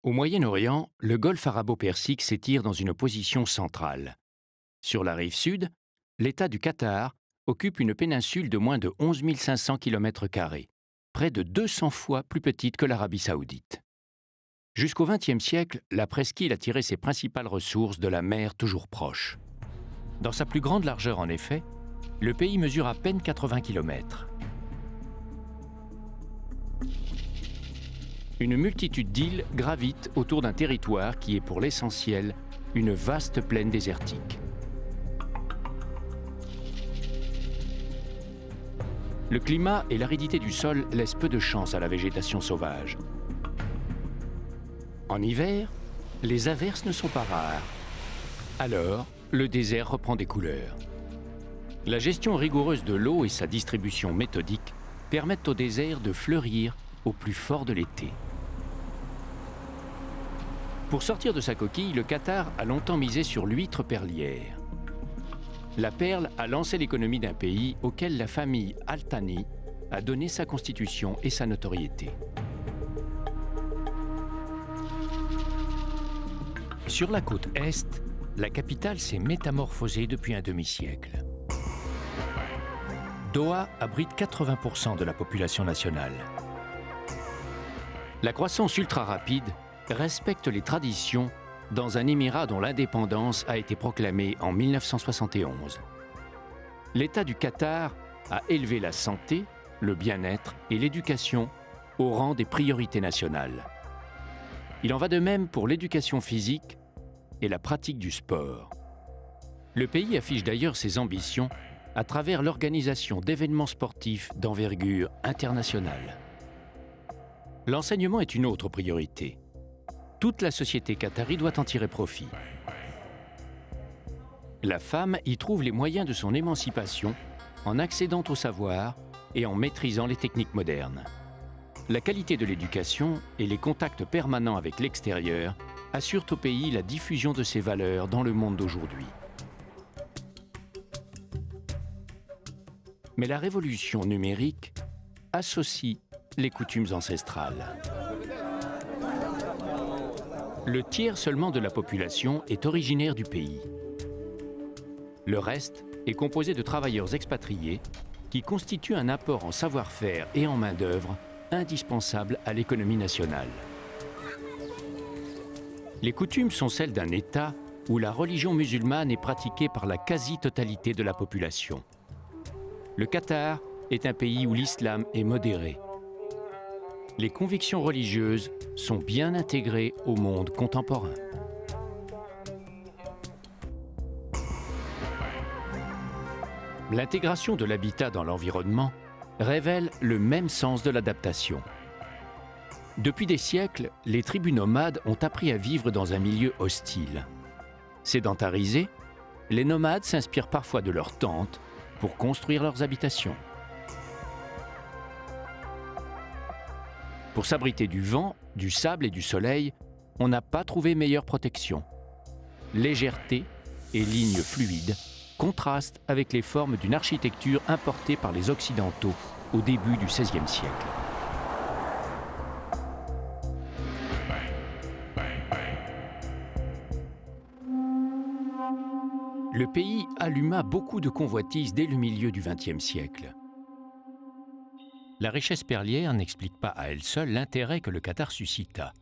Au Moyen-Orient, le golfe arabo-persique s'étire dans une position centrale. Sur la rive sud, l'État du Qatar occupe une péninsule de moins de 11 500 km², près de 200 fois plus petite que l'Arabie saoudite. Jusqu'au XXe siècle, la presqu'île a tiré ses principales ressources de la mer toujours proche. Dans sa plus grande largeur en effet, le pays mesure à peine 80 km. Une multitude d'îles gravitent autour d'un territoire qui est pour l'essentiel une vaste plaine désertique. Le climat et l'aridité du sol laissent peu de chance à la végétation sauvage. En hiver, les averses ne sont pas rares. Alors, le désert reprend des couleurs. La gestion rigoureuse de l'eau et sa distribution méthodique permettent au désert de fleurir au plus fort de l'été. Pour sortir de sa coquille, le Qatar a longtemps misé sur l'huître perlière. La perle a lancé l'économie d'un pays auquel la famille Al Thani a donné sa constitution et sa notoriété. Sur la côte Est, la capitale s'est métamorphosée depuis un demi-siècle. Doha abrite 80% de la population nationale. La croissance ultra-rapide respecte les traditions dans un émirat dont l'indépendance a été proclamée en 1971. L'État du Qatar a élevé la santé, le bien-être et l'éducation au rang des priorités nationales. Il en va de même pour l'éducation physique et la pratique du sport. Le pays affiche d'ailleurs ses ambitions à travers l'organisation d'événements sportifs d'envergure internationale. L'enseignement est une autre priorité. Toute la société qatari doit en tirer profit. La femme y trouve les moyens de son émancipation en accédant au savoir et en maîtrisant les techniques modernes. La qualité de l'éducation et les contacts permanents avec l'extérieur assurent au pays la diffusion de ses valeurs dans le monde d'aujourd'hui. Mais la révolution numérique associe les coutumes ancestrales. Le tiers seulement de la population est originaire du pays. Le reste est composé de travailleurs expatriés qui constituent un apport en savoir-faire et en main-d'œuvre indispensable à l'économie nationale. Les coutumes sont celles d'un État où la religion musulmane est pratiquée par la quasi-totalité de la population. Le Qatar est un pays où l'islam est modéré. Les convictions religieuses sont bien intégrées au monde contemporain. L'intégration de l'habitat dans l'environnement révèle le même sens de l'adaptation. Depuis des siècles, les tribus nomades ont appris à vivre dans un milieu hostile. Sédentarisés, les nomades s'inspirent parfois de leurs tentes pour construire leurs habitations. Pour s'abriter du vent, du sable et du soleil, on n'a pas trouvé meilleure protection. Légèreté et lignes fluides contrastent avec les formes d'une architecture importée par les Occidentaux au début du XVIe siècle. Le pays alluma beaucoup de convoitises dès le milieu du XXe siècle. La richesse perlière n'explique pas à elle seule l'intérêt que le Qatar suscita.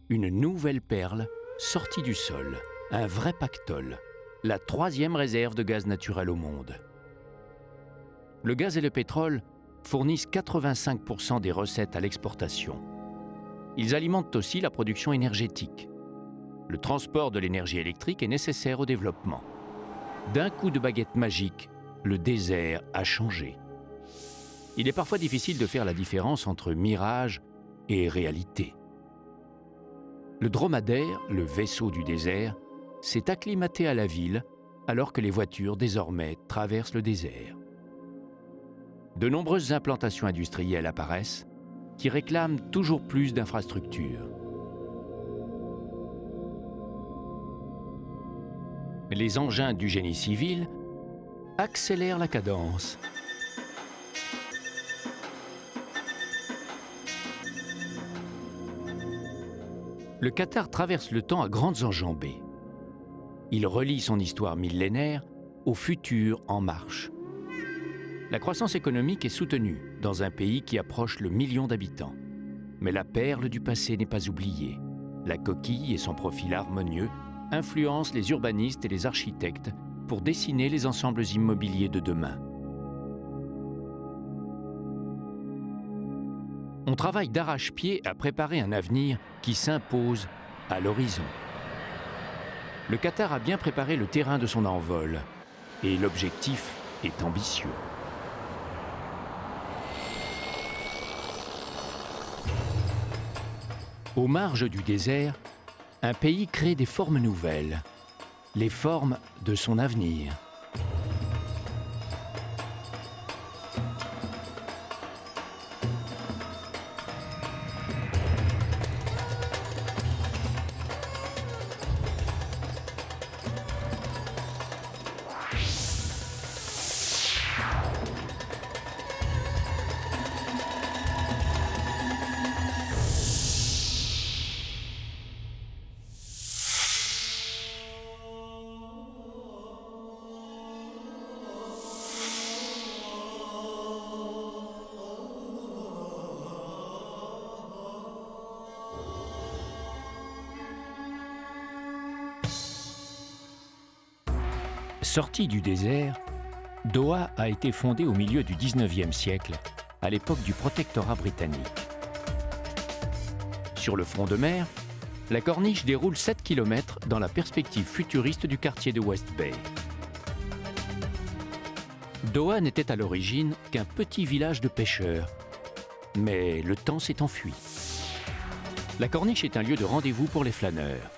Une nouvelle perle sortie du sol, un vrai pactole, la troisième réserve de gaz naturel au monde. Le gaz et le pétrole fournissent 85% des recettes à l'exportation. Ils alimentent aussi la production énergétique. Le transport de l'énergie électrique est nécessaire au développement. D'un coup de baguette magique, le désert a changé. Il est parfois difficile de faire la différence entre mirage et réalité. Le dromadaire, le vaisseau du désert, s'est acclimaté à la ville alors que les voitures désormais traversent le désert. De nombreuses implantations industrielles apparaissent qui réclament toujours plus d'infrastructures. Les engins du génie civil accélèrent la cadence. Le Qatar traverse le temps à grandes enjambées. Il relie son histoire millénaire au futur en marche. La croissance économique est soutenue dans un pays qui approche le million d'habitants. Mais la perle du passé n'est pas oubliée. La coquille et son profil harmonieux influencent les urbanistes et les architectes pour dessiner les ensembles immobiliers de demain. On travaille d'arrache-pied à préparer un avenir qui s'impose à l'horizon. Le Qatar a bien préparé le terrain de son envol et l'objectif est ambitieux. Aux marges du désert, un pays crée des formes nouvelles, les formes de son avenir. Sortie du désert, Doha a été fondée au milieu du XIXe siècle, à l'époque du protectorat britannique. Sur le front de mer, la corniche déroule 7 km dans la perspective futuriste du quartier de West Bay. Doha n'était à l'origine qu'un petit village de pêcheurs, mais le temps s'est enfui. La corniche est un lieu de rendez-vous pour les flâneurs.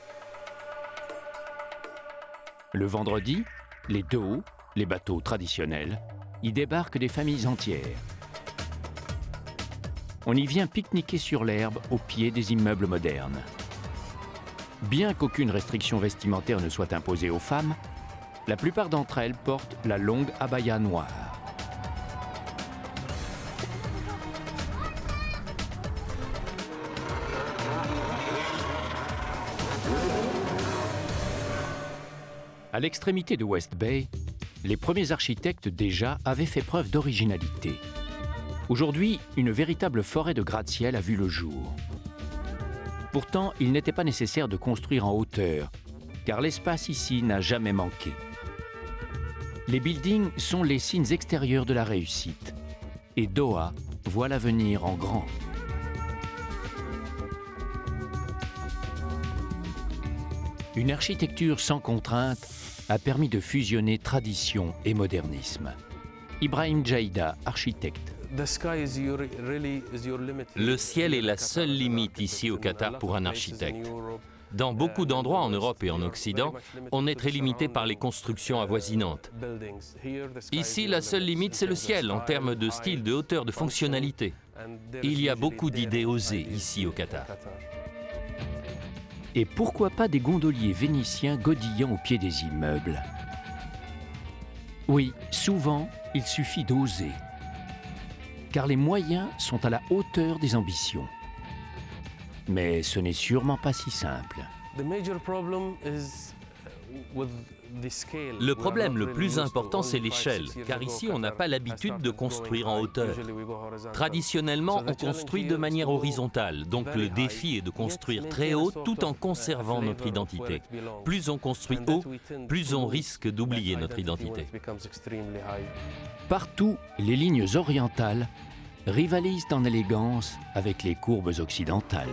Le vendredi, les dohos, les bateaux traditionnels, y débarquent des familles entières. On y vient pique-niquer sur l'herbe au pied des immeubles modernes. Bien qu'aucune restriction vestimentaire ne soit imposée aux femmes, la plupart d'entre elles portent la longue abaya noire. À l'extrémité de West Bay, les premiers architectes déjà avaient fait preuve d'originalité. Aujourd'hui, une véritable forêt de gratte-ciel a vu le jour. Pourtant, il n'était pas nécessaire de construire en hauteur, car l'espace ici n'a jamais manqué. Les buildings sont les signes extérieurs de la réussite, et Doha voit l'avenir en grand. Une architecture sans contrainte a permis de fusionner tradition et modernisme. Ibrahim Jaïda, architecte. Le ciel est la seule limite ici au Qatar pour un architecte. Dans beaucoup d'endroits en Europe et en Occident, on est très limité par les constructions avoisinantes. Ici, la seule limite, c'est le ciel en termes de style, de hauteur, de fonctionnalité. Il y a beaucoup d'idées osées ici au Qatar. Et pourquoi pas des gondoliers vénitiens godillant au pied des immeubles? Oui, souvent, il suffit d'oser. Car les moyens sont à la hauteur des ambitions. Mais ce n'est sûrement pas si simple. Le problème le plus important, c'est l'échelle, car ici, on n'a pas l'habitude de construire en hauteur. Traditionnellement, on construit de manière horizontale, donc le défi est de construire très haut tout en conservant notre identité. Plus on construit haut, plus on risque d'oublier notre identité. Partout, les lignes orientales rivalisent en élégance avec les courbes occidentales.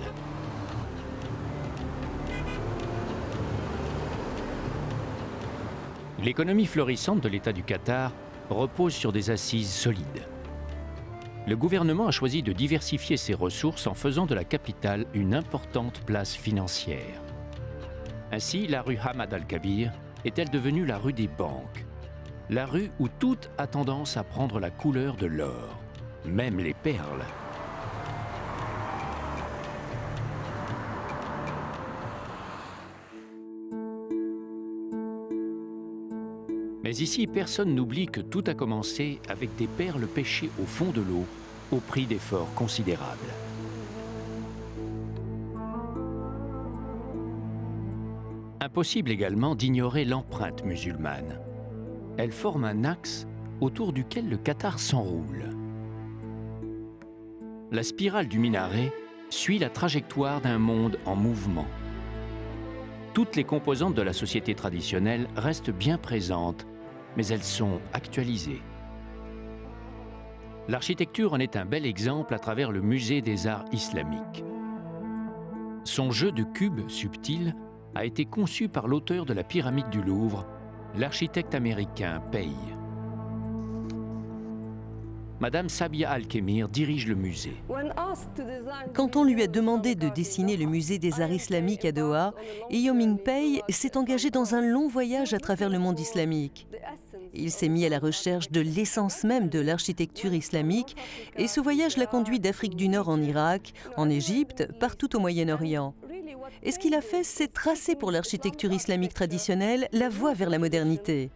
L'économie florissante de l'État du Qatar repose sur des assises solides. Le gouvernement a choisi de diversifier ses ressources en faisant de la capitale une importante place financière. Ainsi, la rue Hamad al-Kabir est-elle devenue la rue des banques, la rue où tout a tendance à prendre la couleur de l'or, même les perles. Mais ici, personne n'oublie que tout a commencé avec des perles pêchées au fond de l'eau, au prix d'efforts considérables. Impossible également d'ignorer l'empreinte musulmane. Elle forme un axe autour duquel le Qatar s'enroule. La spirale du minaret suit la trajectoire d'un monde en mouvement. Toutes les composantes de la société traditionnelle restent bien présentes, mais elles sont actualisées. L'architecture en est un bel exemple à travers le musée des arts islamiques. Son jeu de cubes subtils a été conçu par l'auteur de la pyramide du Louvre, l'architecte américain Pei. Madame Sabia Al-Khemir dirige le musée. Quand on lui a demandé de dessiner le musée des arts islamiques à Doha, Yoming Pei s'est engagé dans un long voyage à travers le monde islamique. Il s'est mis à la recherche de l'essence même de l'architecture islamique et ce voyage l'a conduit d'Afrique du Nord en Irak, en Égypte, partout au Moyen-Orient. Et ce qu'il a fait, c'est tracer pour l'architecture islamique traditionnelle la voie vers la modernité.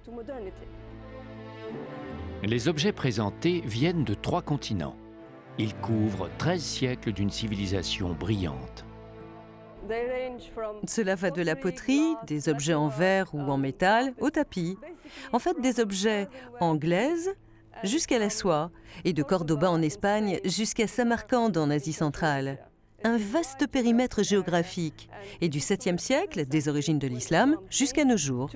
Les objets présentés viennent de 3 continents. Ils couvrent 13 siècles d'une civilisation brillante. Cela va de la poterie, des objets en verre ou en métal, au tapis. En fait, des objets en glaise jusqu'à la soie, et de Cordoba en Espagne jusqu'à Samarcande en Asie centrale. Un vaste périmètre géographique, et du 7e siècle, des origines de l'islam, jusqu'à nos jours.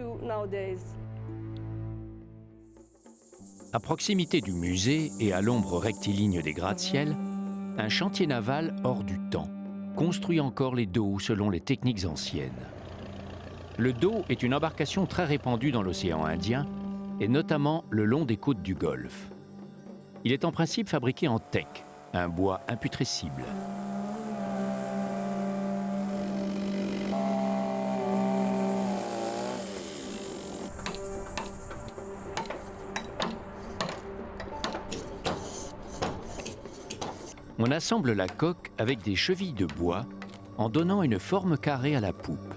À proximité du musée et à l'ombre rectiligne des gratte-ciel, un chantier naval hors du temps construit encore les dos selon les techniques anciennes. Le dos est une embarcation très répandue dans l'océan Indien et notamment le long des côtes du Golfe. Il est en principe fabriqué en teck, un bois imputrescible. On assemble la coque avec des chevilles de bois en donnant une forme carrée à la poupe.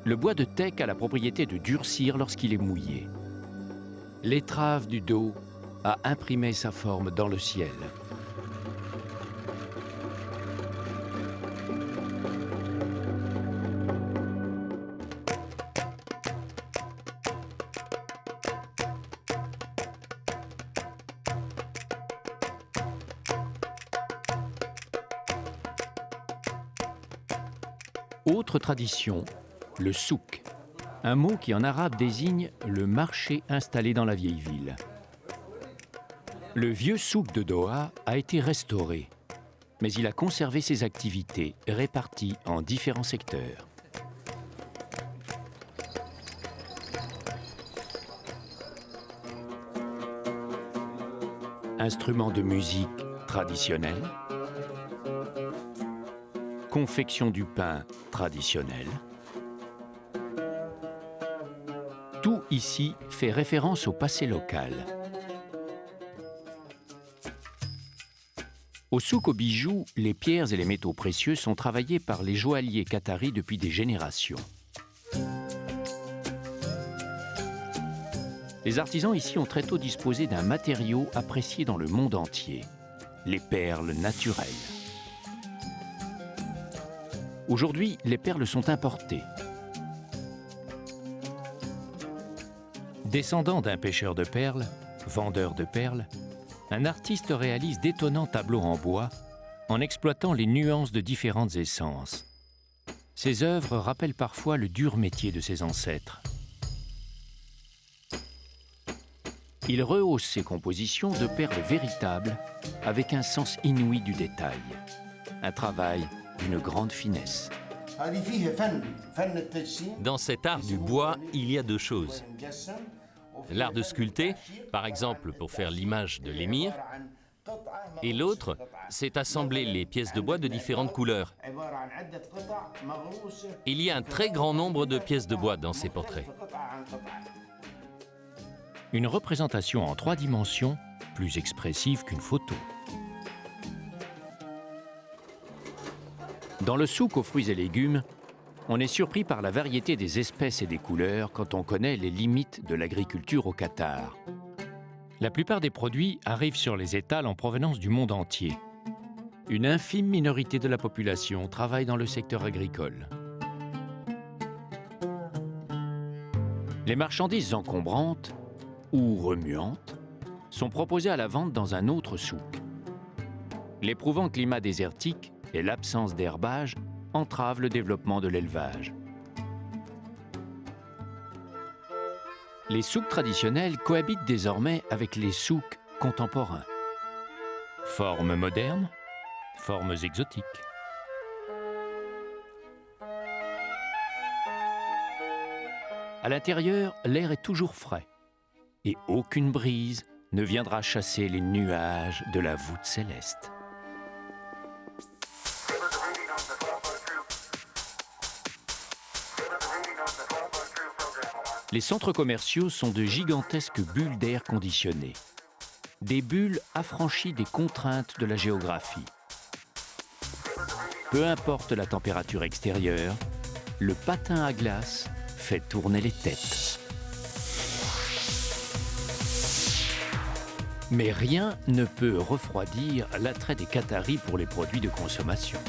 Le bois de teck a la propriété de durcir lorsqu'il est mouillé. L'étrave du dos a imprimé sa forme dans le ciel. Autre tradition, le souk, un mot qui en arabe désigne le marché installé dans la vieille ville. Le vieux souk de Doha a été restauré, mais il a conservé ses activités réparties en différents secteurs. Instruments de musique traditionnels, confection du pain traditionnel. Tout ici fait référence au passé local. Au souk aux bijoux, les pierres et les métaux précieux sont travaillés par les joailliers qataris depuis des générations. Les artisans ici ont très tôt disposé d'un matériau apprécié dans le monde entier, les perles naturelles. Aujourd'hui, les perles sont importées. Descendant d'un pêcheur de perles, vendeur de perles, un artiste réalise d'étonnants tableaux en bois en exploitant les nuances de différentes essences. Ses œuvres rappellent parfois le dur métier de ses ancêtres. Il rehausse ses compositions de perles véritables avec un sens inouï du détail. Un travail d'une grande finesse. Dans cet art du bois, il y a 2 choses. L'art de sculpter, par exemple pour faire l'image de l'émir, et l'autre, c'est assembler les pièces de bois de différentes couleurs. Il y a un très grand nombre de pièces de bois dans ces portraits. Une représentation en 3 dimensions, plus expressive qu'une photo. Dans le souk aux fruits et légumes, on est surpris par la variété des espèces et des couleurs quand on connaît les limites de l'agriculture au Qatar. La plupart des produits arrivent sur les étals en provenance du monde entier. Une infime minorité de la population travaille dans le secteur agricole. Les marchandises encombrantes ou remuantes sont proposées à la vente dans un autre souk. L'éprouvant climat désertique et l'absence d'herbage entravent le développement de l'élevage. Les souks traditionnels cohabitent désormais avec les souks contemporains. Formes modernes, formes exotiques. À l'intérieur, l'air est toujours frais et aucune brise ne viendra chasser les nuages de la voûte céleste. Les centres commerciaux sont de gigantesques bulles d'air conditionné. Des bulles affranchies des contraintes de la géographie. Peu importe la température extérieure, le patin à glace fait tourner les têtes. Mais rien ne peut refroidir l'attrait des Qataris pour les produits de consommation.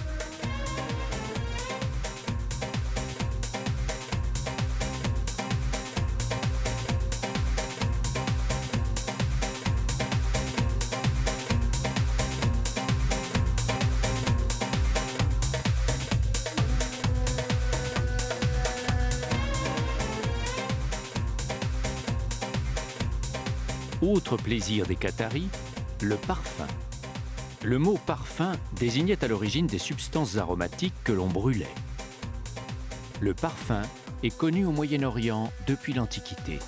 Autre plaisir des Qataris, le parfum. Le mot parfum désignait à l'origine des substances aromatiques que l'on brûlait. Le parfum est connu au Moyen-Orient depuis l'Antiquité.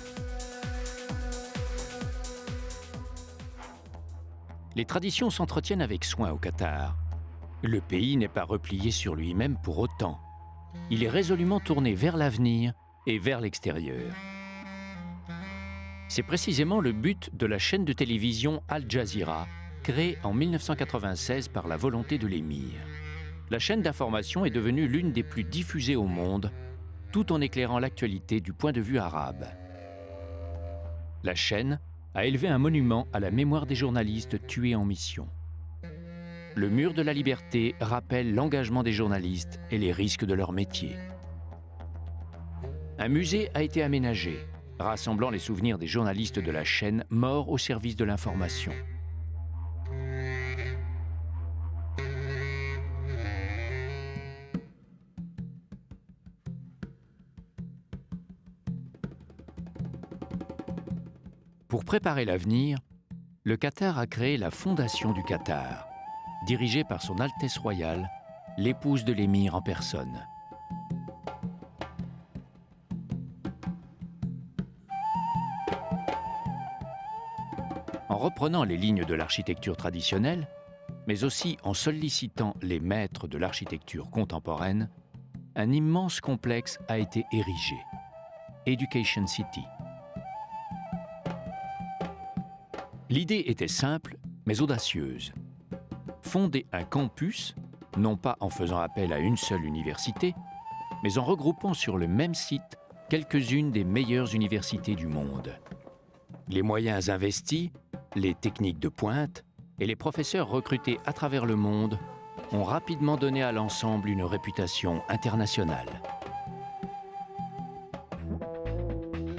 Les traditions s'entretiennent avec soin au Qatar. Le pays n'est pas replié sur lui-même pour autant. Il est résolument tourné vers l'avenir et vers l'extérieur. C'est précisément le but de la chaîne de télévision Al Jazeera, créée en 1996 par la volonté de l'émir. La chaîne d'information est devenue l'une des plus diffusées au monde, tout en éclairant l'actualité du point de vue arabe. La chaîne a élevé un monument à la mémoire des journalistes tués en mission. Le mur de la liberté rappelle l'engagement des journalistes et les risques de leur métier. Un musée a été aménagé, rassemblant les souvenirs des journalistes de la chaîne morts au service de l'information. Pour préparer l'avenir, le Qatar a créé la Fondation du Qatar, dirigée par son Altesse royale, l'épouse de l'émir en personne. En reprenant les lignes de l'architecture traditionnelle, mais aussi en sollicitant les maîtres de l'architecture contemporaine, un immense complexe a été érigé, Education City. L'idée était simple, mais audacieuse. Fonder un campus, non pas en faisant appel à une seule université, mais en regroupant sur le même site quelques-unes des meilleures universités du monde. Les moyens investis, les techniques de pointe et les professeurs recrutés à travers le monde ont rapidement donné à l'ensemble une réputation internationale.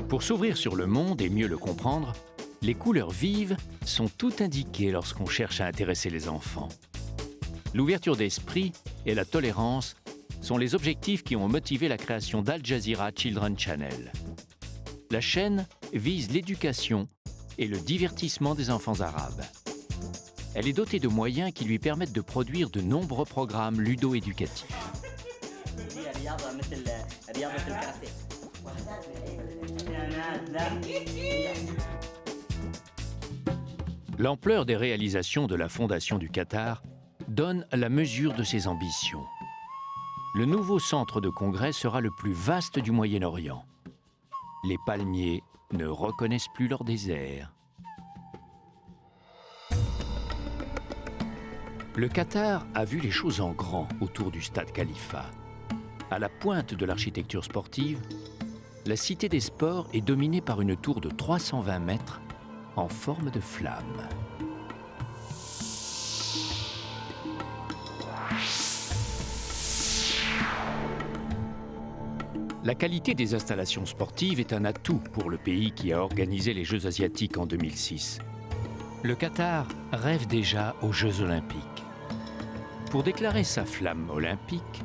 Pour s'ouvrir sur le monde et mieux le comprendre, les couleurs vives sont toutes indiquées lorsqu'on cherche à intéresser les enfants. L'ouverture d'esprit et la tolérance sont les objectifs qui ont motivé la création d'Al Jazeera Children Channel. La chaîne vise l'éducation et le divertissement des enfants arabes. Elle est dotée de moyens qui lui permettent de produire de nombreux programmes ludo-éducatifs. L'ampleur des réalisations de la Fondation du Qatar donne la mesure de ses ambitions. Le nouveau centre de congrès sera le plus vaste du Moyen-Orient. Les palmiers ne reconnaissent plus leur désert. Le Qatar a vu les choses en grand autour du stade Khalifa. À la pointe de l'architecture sportive, la cité des sports est dominée par une tour de 320 mètres en forme de flamme. La qualité des installations sportives est un atout pour le pays qui a organisé les Jeux asiatiques en 2006. Le Qatar rêve déjà aux Jeux olympiques. Pour déclarer sa flamme olympique,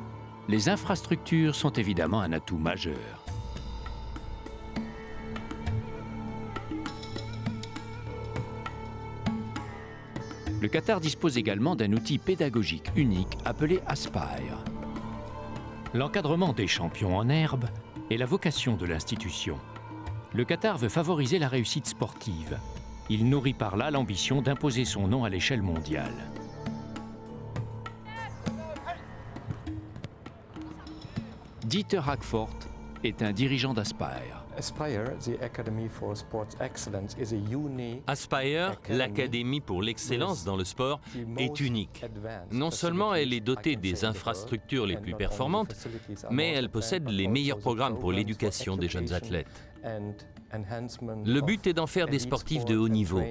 les infrastructures sont évidemment un atout majeur. Le Qatar dispose également d'un outil pédagogique unique appelé Aspire. L'encadrement des champions en herbe est la vocation de l'institution. Le Qatar veut favoriser la réussite sportive. Il nourrit par là l'ambition d'imposer son nom à l'échelle mondiale. Dieter Hackfort est un dirigeant d'Aspire. Aspire, l'Académie pour l'excellence dans le sport, est unique. Non seulement elle est dotée des infrastructures les plus performantes, mais elle possède les meilleurs programmes pour l'éducation des jeunes athlètes. Le but est d'en faire des sportifs de haut niveau.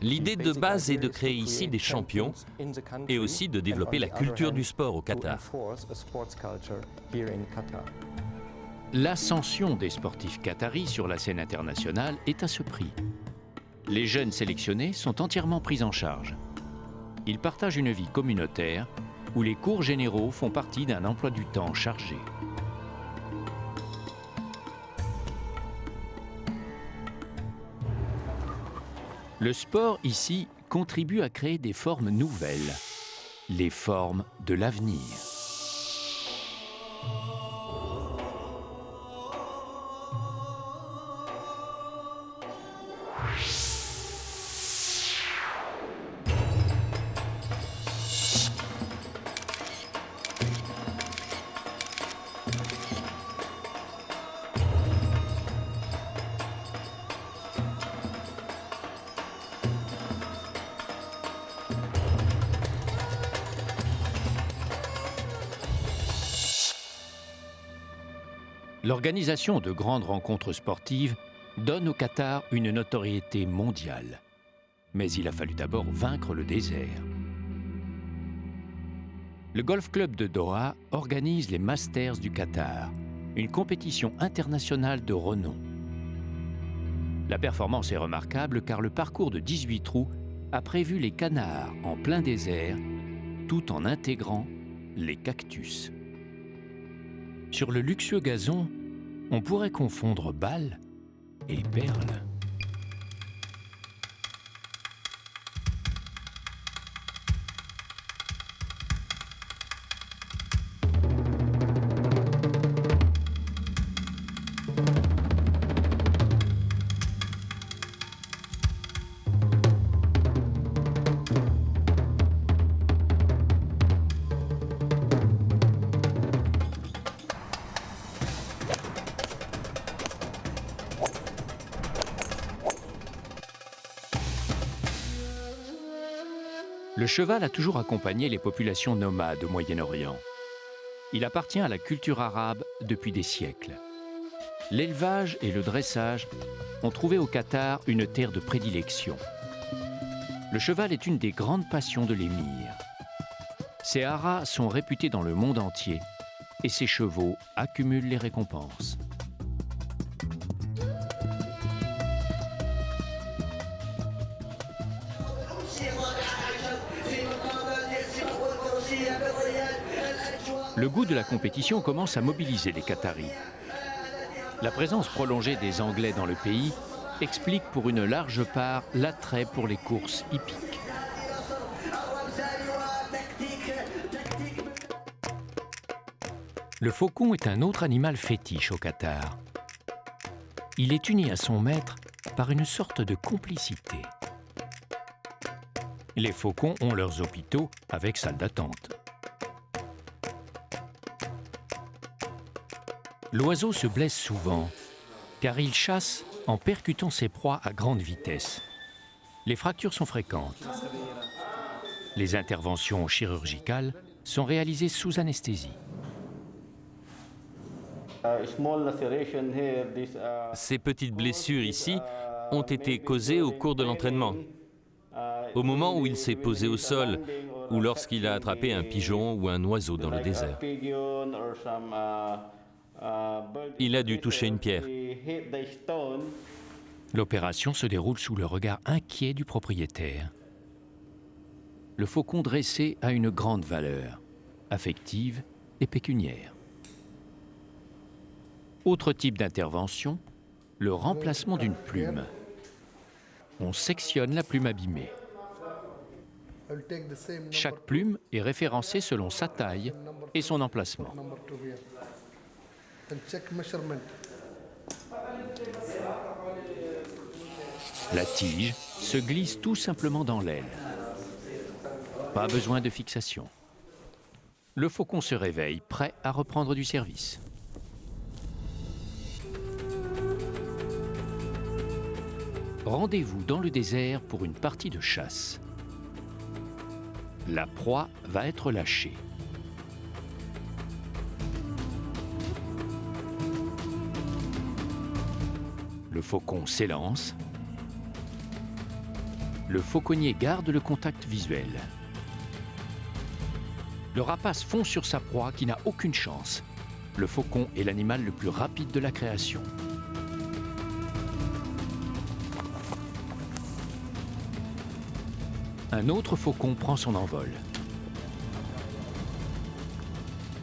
L'idée de base est de créer ici des champions et aussi de développer la culture du sport au Qatar. L'ascension des sportifs qataris sur la scène internationale est à ce prix. Les jeunes sélectionnés sont entièrement pris en charge. Ils partagent une vie communautaire où les cours généraux font partie d'un emploi du temps chargé. Le sport ici contribue à créer des formes nouvelles, les formes de l'avenir. L'organisation de grandes rencontres sportives donne au Qatar une notoriété mondiale. Mais il a fallu d'abord vaincre le désert. Le Golf Club de Doha organise les Masters du Qatar, une compétition internationale de renom. La performance est remarquable car le parcours de 18 trous a prévu les canards en plein désert, tout en intégrant les cactus. Sur le luxueux gazon, on pourrait confondre balles et perles. Le cheval a toujours accompagné les populations nomades au Moyen-Orient. Il appartient à la culture arabe depuis des siècles. L'élevage et le dressage ont trouvé au Qatar une terre de prédilection. Le cheval est une des grandes passions de l'émir. Ses haras sont réputés dans le monde entier et ses chevaux accumulent les récompenses. Le goût de la compétition commence à mobiliser les Qataris. La présence prolongée des Anglais dans le pays explique pour une large part l'attrait pour les courses hippiques. Le faucon est un autre animal fétiche au Qatar. Il est uni à son maître par une sorte de complicité. Les faucons ont leurs hôpitaux avec salles d'attente. L'oiseau se blesse souvent, car il chasse en percutant ses proies à grande vitesse. Les fractures sont fréquentes. Les interventions chirurgicales sont réalisées sous anesthésie. Ces petites blessures ici ont été causées au cours de l'entraînement, au moment où il s'est posé au sol ou lorsqu'il a attrapé un pigeon ou un oiseau dans le désert. Il a dû toucher une pierre. L'opération se déroule sous le regard inquiet du propriétaire. Le faucon dressé a une grande valeur, affective et pécuniaire. Autre type d'intervention, le remplacement d'une plume. On sectionne la plume abîmée. Chaque plume est référencée selon sa taille et son emplacement. La tige se glisse tout simplement dans l'aile. Pas besoin de fixation. Le faucon se réveille, prêt à reprendre du service. Rendez-vous dans le désert pour une partie de chasse. La proie va être lâchée. Le faucon s'élance. Le fauconnier garde le contact visuel. Le rapace fond sur sa proie qui n'a aucune chance. Le faucon est l'animal le plus rapide de la création. Un autre faucon prend son envol.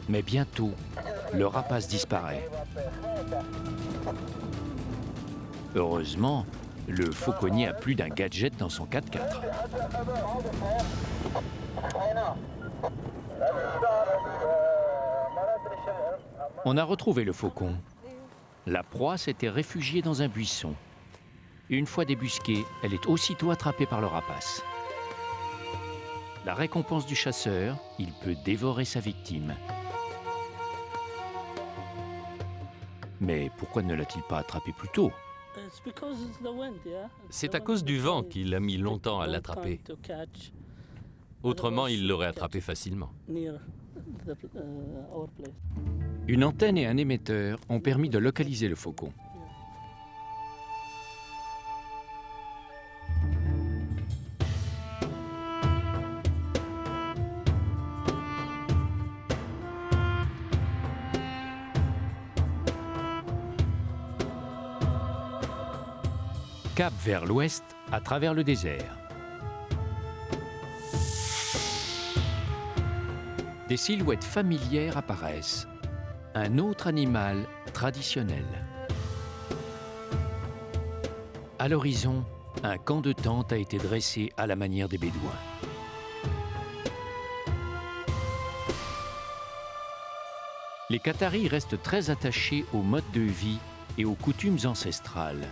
Mais bientôt, le rapace disparaît. Heureusement, le fauconnier a plus d'un gadget dans son 4x4. On a retrouvé le faucon. La proie s'était réfugiée dans un buisson. Une fois débusquée, elle est aussitôt attrapée par le rapace. La récompense du chasseur, il peut dévorer sa victime. Mais pourquoi ne l'a-t-il pas attrapé plus tôt ? C'est à cause du vent qu'il a mis longtemps à l'attraper. Autrement, il l'aurait attrapé facilement. Une antenne et un émetteur ont permis de localiser le faucon. Cap vers l'ouest, à travers le désert. Des silhouettes familières apparaissent. Un autre animal traditionnel. À l'horizon, un camp de tente a été dressé à la manière des Bédouins. Les Qataris restent très attachés au mode de vie et aux coutumes ancestrales,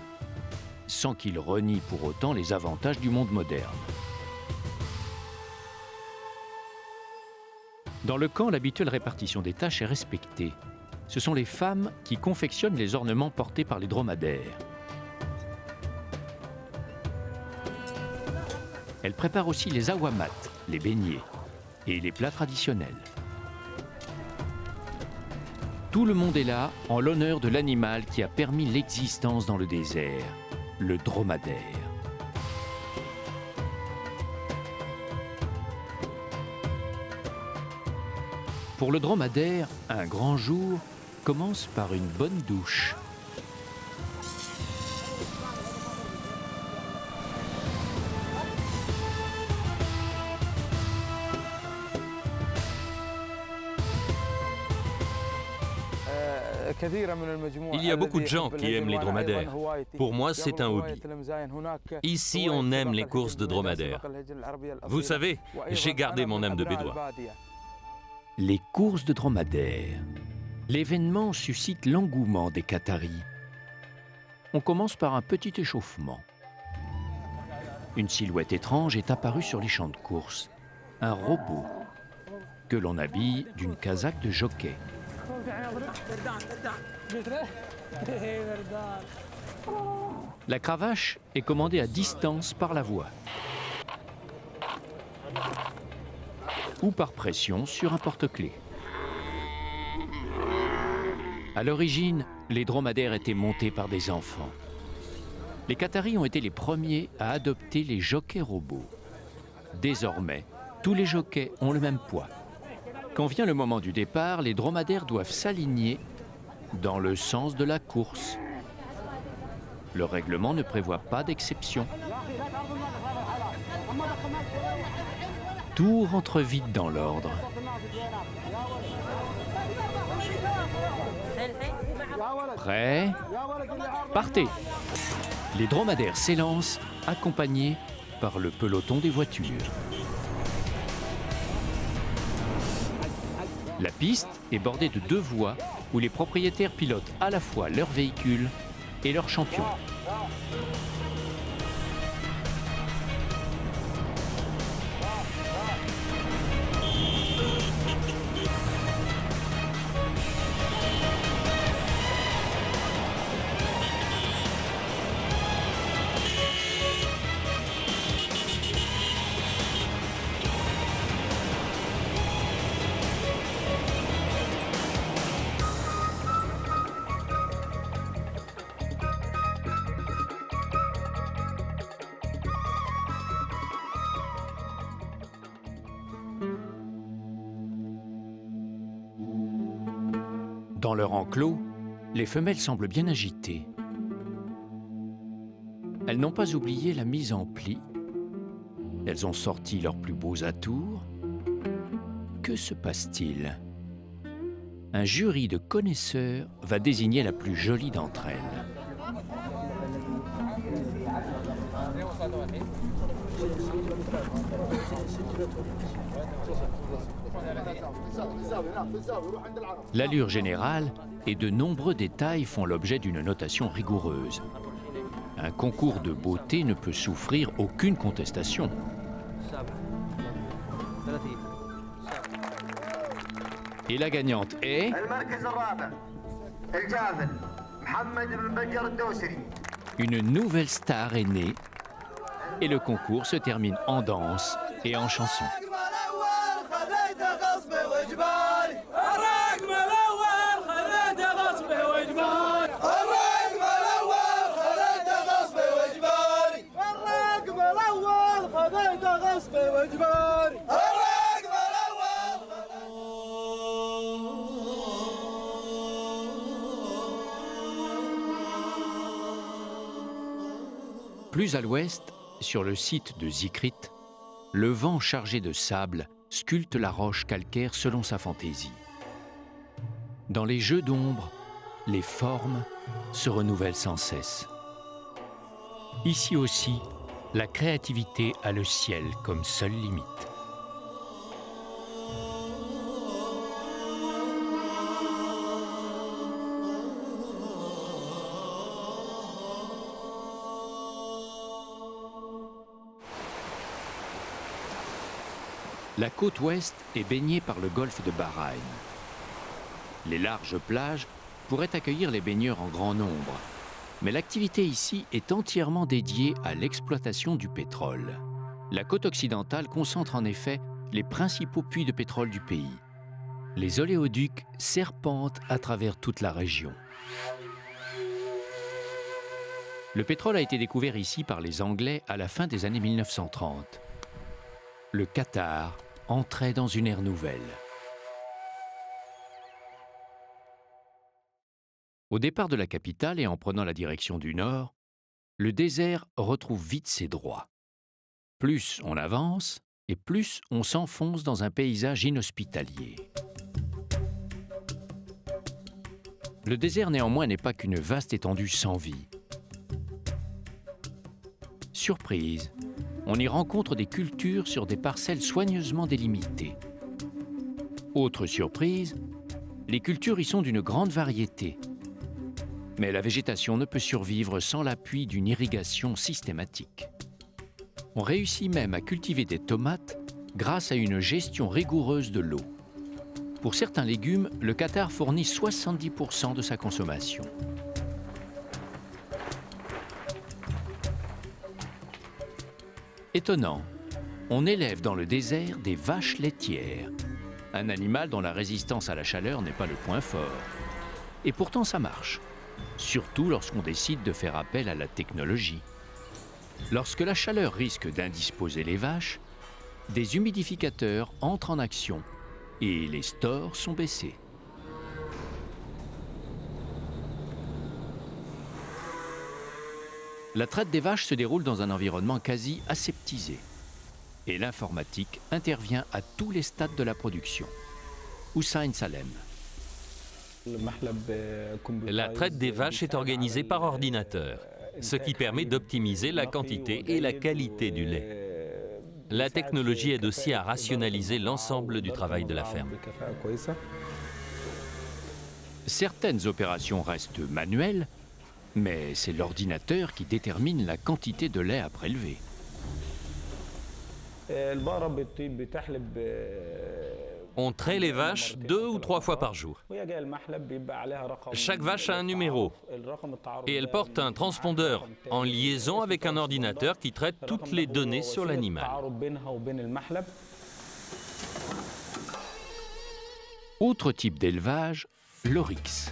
sans qu'ils renient pour autant les avantages du monde moderne. Dans le camp, l'habituelle répartition des tâches est respectée. Ce sont les femmes qui confectionnent les ornements portés par les dromadaires. Elles préparent aussi les awamats, les beignets, et les plats traditionnels. Tout le monde est là en l'honneur de l'animal qui a permis l'existence dans le désert, le dromadaire. Pour le dromadaire, un grand jour commence par une bonne douche. Il y a beaucoup de gens qui aiment les dromadaires. Pour moi, c'est un hobby. Ici, on aime les courses de dromadaires. Vous savez, j'ai gardé mon âme de bédouin. Les courses de dromadaires. L'événement suscite l'engouement des Qataris. On commence par un petit échauffement. Une silhouette étrange est apparue sur les champs de course. Un robot que l'on habille d'une casaque de jockey. La cravache est commandée à distance par la voix ou par pression sur un porte-clés. À l'origine, les dromadaires étaient montés par des enfants. Les Qataris ont été les premiers à adopter les jockeys robots. Désormais, tous les jockeys ont le même poids. Quand vient le moment du départ, les dromadaires doivent s'aligner dans le sens de la course. Le règlement ne prévoit pas d'exception. Tout rentre vite dans l'ordre. Prêt? Partez! Les dromadaires s'élancent, accompagnés par le peloton des voitures. La piste est bordée de 2 voies où les propriétaires pilotent à la fois leur véhicule et leur champion. Dans leur enclos, les femelles semblent bien agitées. Elles n'ont pas oublié la mise en pli. Elles ont sorti leurs plus beaux atours. Que se passe-t-il? Un jury de connaisseurs va désigner la plus jolie d'entre elles. L'allure générale et de nombreux détails font l'objet d'une notation rigoureuse. Un concours de beauté ne peut souffrir aucune contestation. Et la gagnante est... Une nouvelle star est née et le concours se termine en danse et en chanson. Plus à l'ouest, sur le site de Zikrit, le vent chargé de sable sculpte la roche calcaire selon sa fantaisie. Dans les jeux d'ombre, les formes se renouvellent sans cesse. Ici aussi, la créativité a le ciel comme seule limite. La côte ouest est baignée par le golfe de Bahreïn. Les larges plages pourraient accueillir les baigneurs en grand nombre, mais l'activité ici est entièrement dédiée à l'exploitation du pétrole. La côte occidentale concentre en effet les principaux puits de pétrole du pays. Les oléoducs serpentent à travers toute la région. Le pétrole a été découvert ici par les Anglais à la fin des années 1930. Le Qatar entrait dans une ère nouvelle. Au départ de la capitale et en prenant la direction du nord, le désert retrouve vite ses droits. Plus on avance et plus on s'enfonce dans un paysage inhospitalier. Le désert néanmoins n'est pas qu'une vaste étendue sans vie. Surprise, on y rencontre des cultures sur des parcelles soigneusement délimitées. Autre surprise, les cultures y sont d'une grande variété. Mais la végétation ne peut survivre sans l'appui d'une irrigation systématique. On réussit même à cultiver des tomates grâce à une gestion rigoureuse de l'eau. Pour certains légumes, le Qatar fournit 70% de sa consommation. Étonnant, on élève dans le désert des vaches laitières, un animal dont la résistance à la chaleur n'est pas le point fort. Et pourtant ça marche, surtout lorsqu'on décide de faire appel à la technologie. Lorsque la chaleur risque d'indisposer les vaches, des humidificateurs entrent en action et les stores sont baissés. La traite des vaches se déroule dans un environnement quasi aseptisé. Et l'informatique intervient à tous les stades de la production. Hussein Salem. La traite des vaches est organisée par ordinateur, ce qui permet d'optimiser la quantité et la qualité du lait. La technologie aide aussi à rationaliser l'ensemble du travail de la ferme. Certaines opérations restent manuelles, mais c'est l'ordinateur qui détermine la quantité de lait à prélever. On traite les vaches 2 ou 3 fois par jour. Chaque vache a un numéro et elle porte un transpondeur en liaison avec un ordinateur qui traite toutes les données sur l'animal. Autre type d'élevage, l'oryx.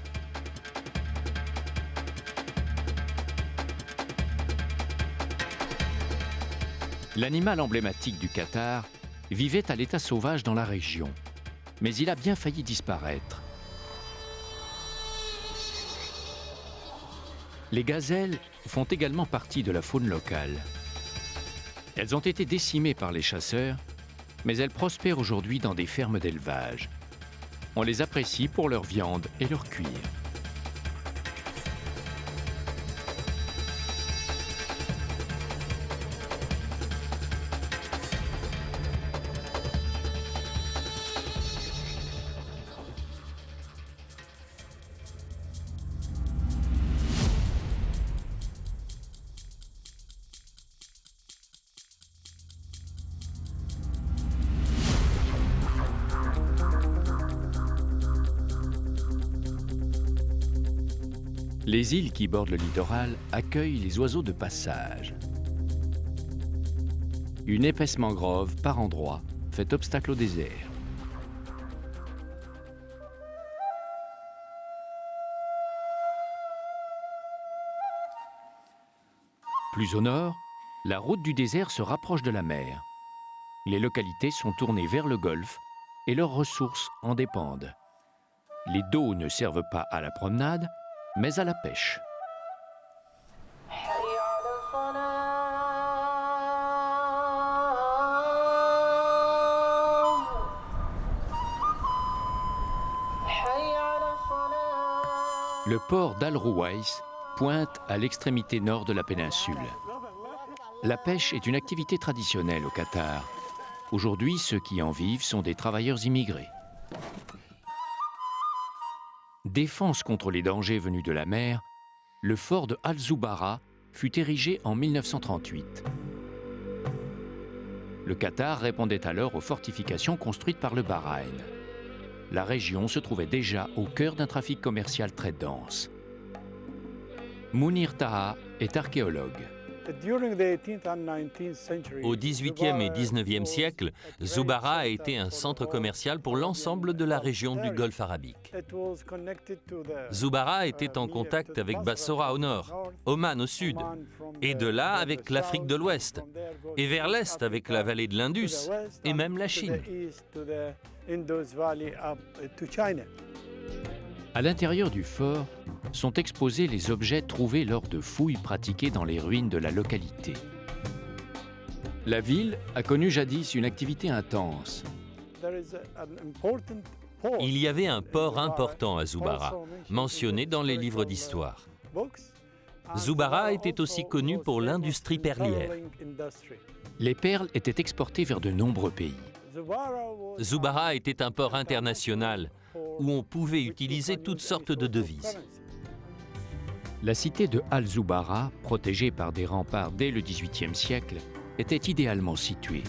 L'animal emblématique du Qatar vivait à l'état sauvage dans la région, mais il a bien failli disparaître. Les gazelles font également partie de la faune locale. Elles ont été décimées par les chasseurs, mais elles prospèrent aujourd'hui dans des fermes d'élevage. On les apprécie pour leur viande et leur cuir. Les îles qui bordent le littoral accueillent les oiseaux de passage. Une épaisse mangrove, par endroits, fait obstacle au désert. Plus au nord, la route du désert se rapproche de la mer. Les localités sont tournées vers le golfe et leurs ressources en dépendent. Les dos ne servent pas à la promenade, mais à la pêche. Le port d'Al Ruwais pointe à l'extrémité nord de la péninsule. La pêche est une activité traditionnelle au Qatar. Aujourd'hui, ceux qui en vivent sont des travailleurs immigrés. Défense contre les dangers venus de la mer, le fort de Al-Zoubara fut érigé en 1938. Le Qatar répondait alors aux fortifications construites par le Bahreïn. La région se trouvait déjà au cœur d'un trafic commercial très dense. Mounir Taha est archéologue. Au XVIIIe et XIXe siècle, Zoubara a été un centre commercial pour l'ensemble de la région du Golfe arabique. Zoubara était en contact avec Bassora au nord, Oman au sud, et de là avec l'Afrique de l'Ouest, et vers l'est avec la vallée de l'Indus, et même la Chine. À l'intérieur du fort sont exposés les objets trouvés lors de fouilles pratiquées dans les ruines de la localité. La ville a connu jadis une activité intense. Il y avait un port important à Zoubara, mentionné dans les livres d'histoire. Zoubara était aussi connu pour l'industrie perlière. Les perles étaient exportées vers de nombreux pays. Zoubara était un port international où on pouvait utiliser toutes sortes de devises. La cité de Al-Zoubara, protégée par des remparts dès le XVIIIe siècle, était idéalement située.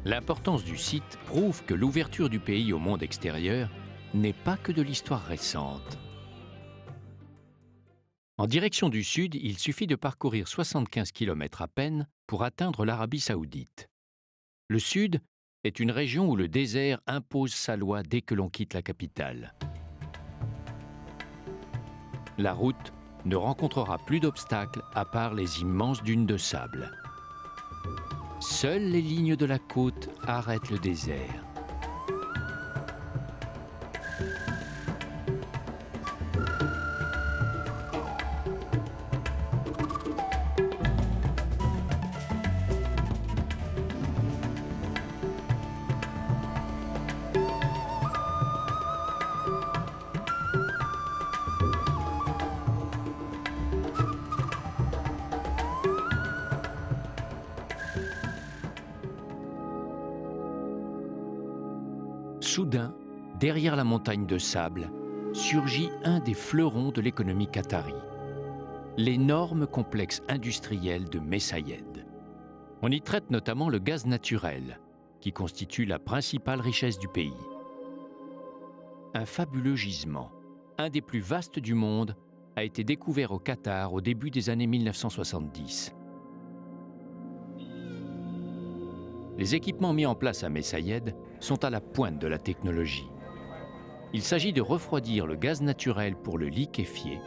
L'importance du site prouve que l'ouverture du pays au monde extérieur n'est pas que de l'histoire récente. En direction du sud, il suffit de parcourir 75 km à peine pour atteindre l'Arabie saoudite. Le sud est une région où le désert impose sa loi dès que l'on quitte la capitale. La route ne rencontrera plus d'obstacles à part les immenses dunes de sable. Seules les lignes de la côte arrêtent le désert. Soudain, derrière la montagne de sable, surgit un des fleurons de l'économie qatari, l'énorme complexe industriel de Messaïed. On y traite notamment le gaz naturel, qui constitue la principale richesse du pays. Un fabuleux gisement, un des plus vastes du monde, a été découvert au Qatar au début des années 1970. Les équipements mis en place à Messaïed sont à la pointe de la technologie. Il s'agit de refroidir le gaz naturel pour le liquéfier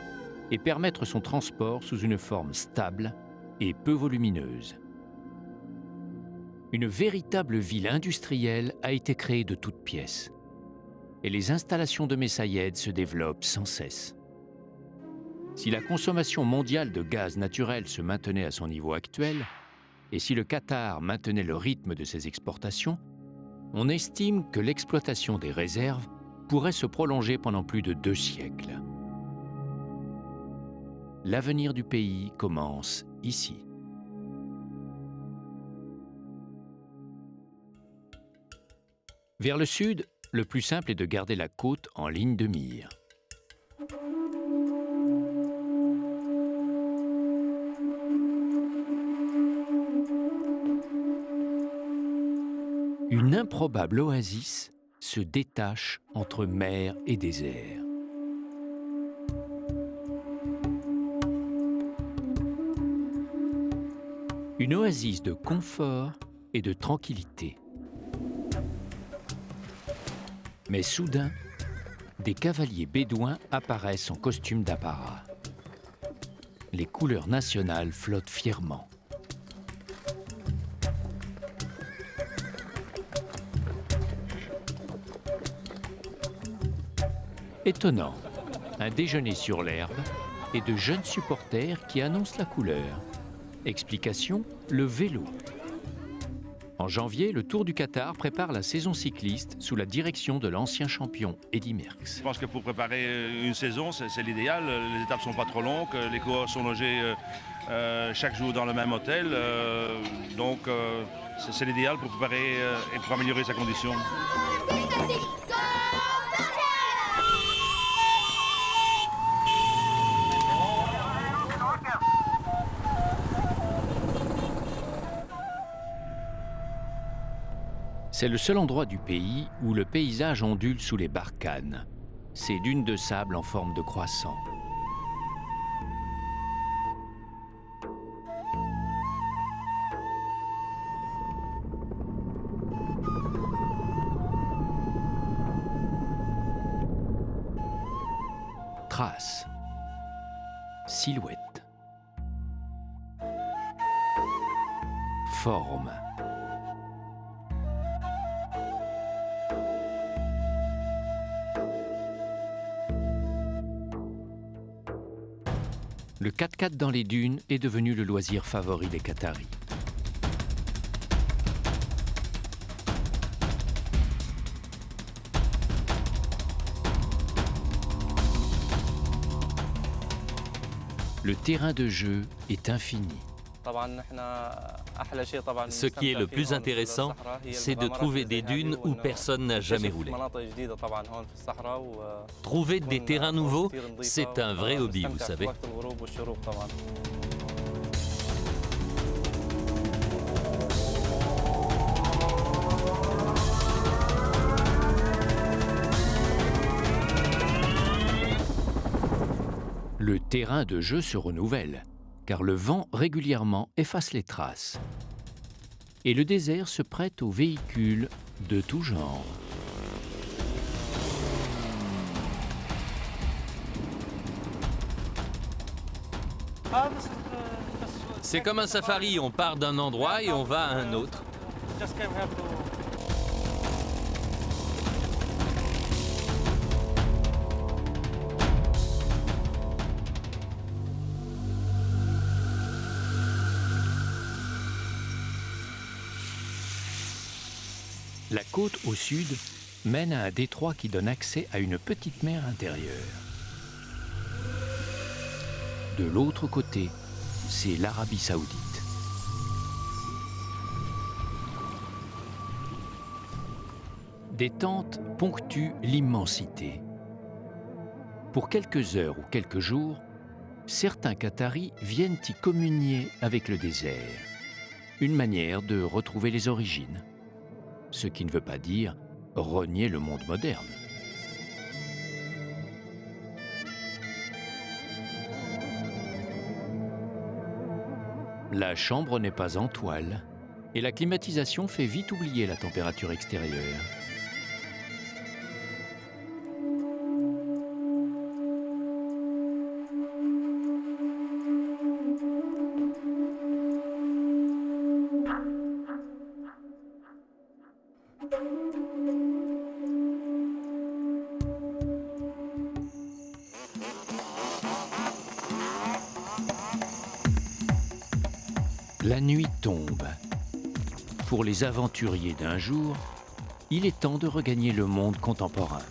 et permettre son transport sous une forme stable et peu volumineuse. Une véritable ville industrielle a été créée de toutes pièces. Et les installations de Messaïed se développent sans cesse. Si la consommation mondiale de gaz naturel se maintenait à son niveau actuel, et si le Qatar maintenait le rythme de ses exportations, on estime que l'exploitation des réserves pourrait se prolonger pendant plus de 2 siècles. L'avenir du pays commence ici. Vers le sud, le plus simple est de garder la côte en ligne de mire. Une improbable oasis se détache entre mer et désert. Une oasis de confort et de tranquillité. Mais soudain, des cavaliers bédouins apparaissent en costume d'apparat. Les couleurs nationales flottent fièrement. Étonnant, un déjeuner sur l'herbe et de jeunes supporters qui annoncent la couleur. Explication, le vélo. En janvier, le Tour du Qatar prépare la saison cycliste sous la direction de l'ancien champion Eddy Merckx. Je pense que pour préparer une saison, c'est l'idéal. Les étapes ne sont pas trop longues, les coureurs sont logés chaque jour dans le même hôtel. Donc c'est l'idéal pour préparer et pour améliorer sa condition. C'est le seul endroit du pays où le paysage ondule sous les Barkhanes, ces dunes de sable en forme de croissant. Traces, silhouettes, formes. Le 4x4 dans les dunes est devenu le loisir favori des Qataris. Le terrain de jeu est infini. Ce qui est le plus intéressant, c'est de trouver des dunes où personne n'a jamais roulé. Trouver des terrains nouveaux, c'est un vrai hobby, vous savez. Le terrain de jeu se renouvelle, car le vent régulièrement efface les traces. Et le désert se prête aux véhicules de tout genre. C'est comme un safari, on part d'un endroit et on va à un autre. La côte au sud mène à un détroit qui donne accès à une petite mer intérieure. De l'autre côté, c'est l'Arabie Saoudite. Des tentes ponctuent l'immensité. Pour quelques heures ou quelques jours, certains Qataris viennent y communier avec le désert. Une manière de retrouver les origines. Ce qui ne veut pas dire renier le monde moderne. La chambre n'est pas en toile et la climatisation fait vite oublier la température extérieure. La nuit tombe. Pour les aventuriers d'un jour, il est temps de regagner le monde contemporain.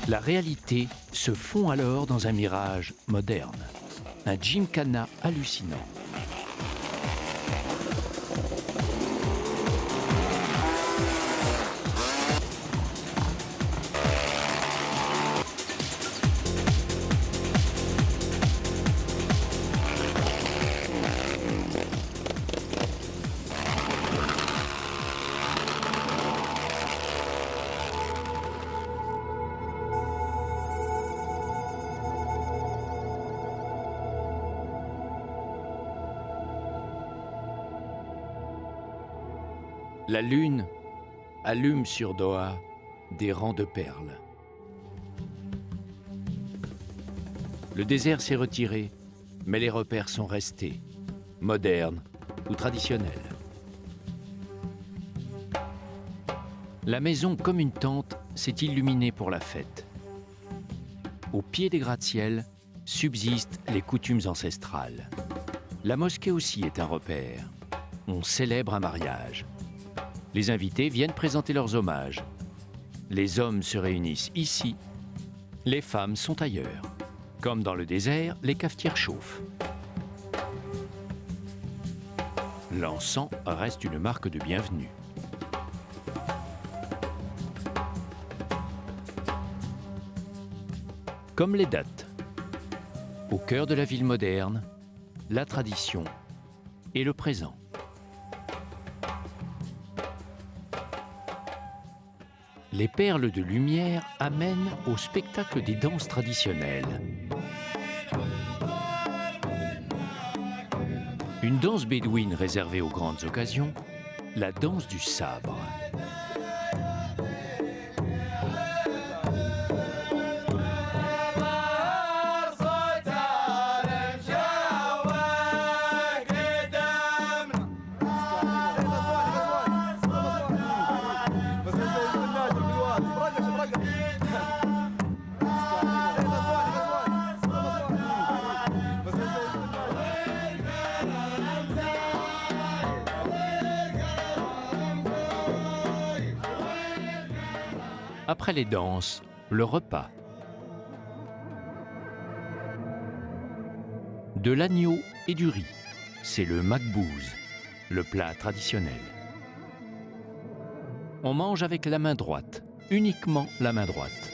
La réalité se fond alors dans un mirage moderne, un gymkhana hallucinant. La lune allume sur Doha des rangs de perles. Le désert s'est retiré, mais les repères sont restés, modernes ou traditionnels. La maison, comme une tente, s'est illuminée pour la fête. Au pied des gratte-ciels subsistent les coutumes ancestrales. La mosquée aussi est un repère. On célèbre un mariage. Les invités viennent présenter leurs hommages. Les hommes se réunissent ici, les femmes sont ailleurs. Comme dans le désert, les cafetières chauffent. L'encens reste une marque de bienvenue. Comme les dates. Au cœur de la ville moderne, la tradition et le présent. Les perles de lumière amènent au spectacle des danses traditionnelles. Une danse bédouine réservée aux grandes occasions, la danse du sabre. Après les danses, le repas. De l'agneau et du riz, c'est le makbouz, le plat traditionnel. On mange avec la main droite, uniquement la main droite.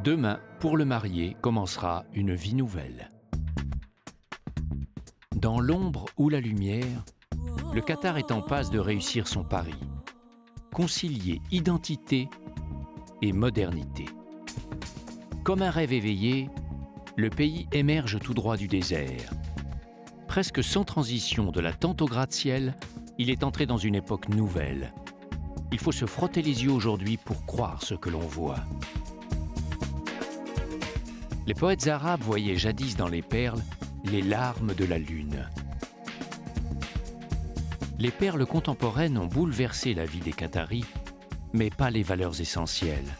Demain, pour le marié, commencera une vie nouvelle. Dans l'ombre ou la lumière, le Qatar est en passe de réussir son pari. Concilier identité et modernité. Comme un rêve éveillé, le pays émerge tout droit du désert. Presque sans transition de la tente au gratte-ciel, il est entré dans une époque nouvelle. Il faut se frotter les yeux aujourd'hui pour croire ce que l'on voit. Les poètes arabes voyaient jadis dans les perles les larmes de la lune. Les perles contemporaines ont bouleversé la vie des Qataris, mais pas les valeurs essentielles.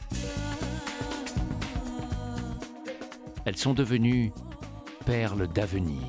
Elles sont devenues perles d'avenir.